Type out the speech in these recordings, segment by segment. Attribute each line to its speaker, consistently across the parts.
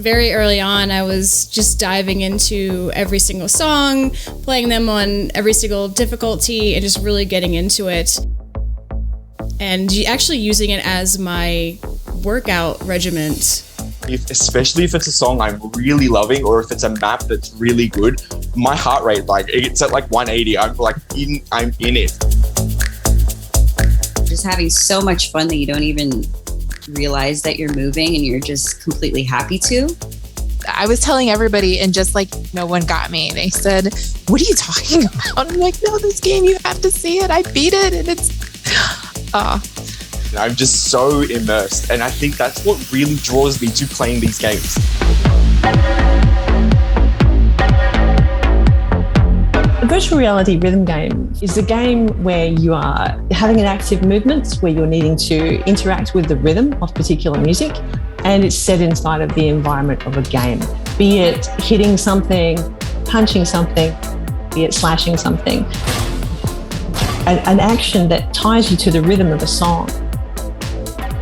Speaker 1: Very early on, I was just diving into every single song, playing them on every single difficulty, and just really getting into it. And actually using it as my workout regimen.
Speaker 2: Especially if it's a song I'm really loving, or if it's a map that's really good, my heart rate, it's at 180. I'm in it.
Speaker 3: Just having so much fun that you don't even realize that you're moving and you're just completely happy to.
Speaker 4: I was telling everybody and just no one got me. They said, "What are you talking about?" I'm like, "No, this game, you have to see it. I beat it and it's
Speaker 2: I'm just so immersed, and I think that's what really draws me to playing these games.
Speaker 5: A virtual reality rhythm game is a game where you are having an active movement, where you're needing to interact with the rhythm of particular music, and it's set inside of the environment of a game, be it hitting something, punching something, be it slashing something. An action that ties you to the rhythm of a song.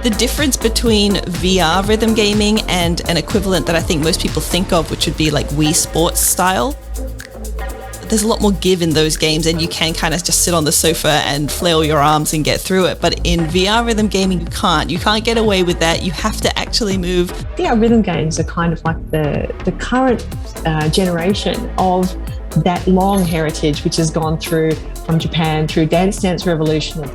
Speaker 6: The difference between VR rhythm gaming and an equivalent that I think most people think of, which would be Wii Sports style, there's a lot more give in those games, and you can kind of just sit on the sofa and flail your arms and get through it. But in VR rhythm gaming, you can't get away with that. You have to actually move.
Speaker 5: VR rhythm games are kind of like the current generation of that long heritage, which has gone through from Japan, through Dance Dance Revolution,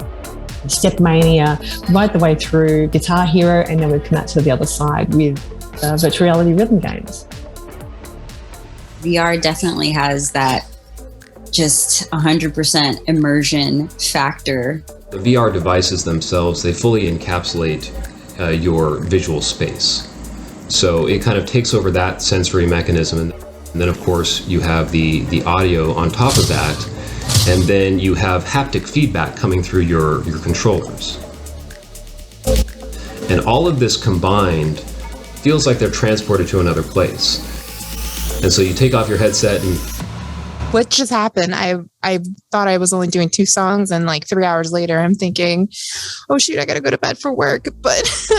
Speaker 5: Step Mania, right the way through Guitar Hero, and then we've come out to the other side with virtual reality rhythm games.
Speaker 3: VR definitely has that just 100% immersion factor.
Speaker 7: The VR devices themselves, they fully encapsulate your visual space. So it kind of takes over that sensory mechanism. And then of course you have the audio on top of that. And then you have haptic feedback coming through your controllers. And all of this combined feels like they're transported to another place. And so you take off your headset and...
Speaker 4: What just happened? I thought I was only doing 2 songs, and 3 hours later I'm thinking, oh shoot, I gotta go to bed for work. But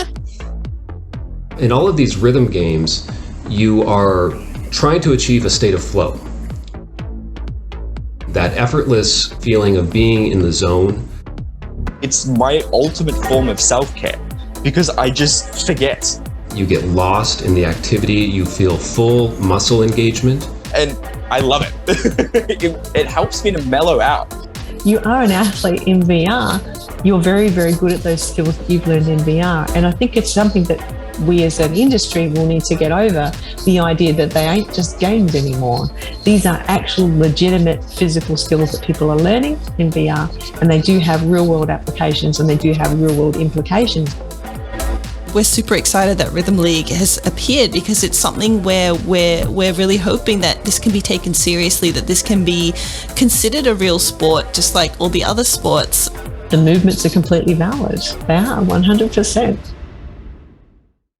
Speaker 7: in all of these rhythm games, you are trying to achieve a state of flow. That effortless feeling of being in the zone.
Speaker 2: It's my ultimate form of self-care, because I just forget.
Speaker 7: You get lost in the activity, you feel full muscle engagement.
Speaker 2: And I love it. It helps me to mellow out.
Speaker 5: You are an athlete in VR. You're very, very good at those skills that you've learned in VR. And I think it's something that we as an industry will need to get over, the idea that they ain't just games anymore. These are actual legitimate physical skills that people are learning in VR, and they do have real world applications and they do have real world implications.
Speaker 6: We're super excited that Rhythm League has appeared, because it's something where we're really hoping that this can be taken seriously, that this can be considered a real sport, just like all the other sports.
Speaker 5: The movements are completely valid. They are 100%.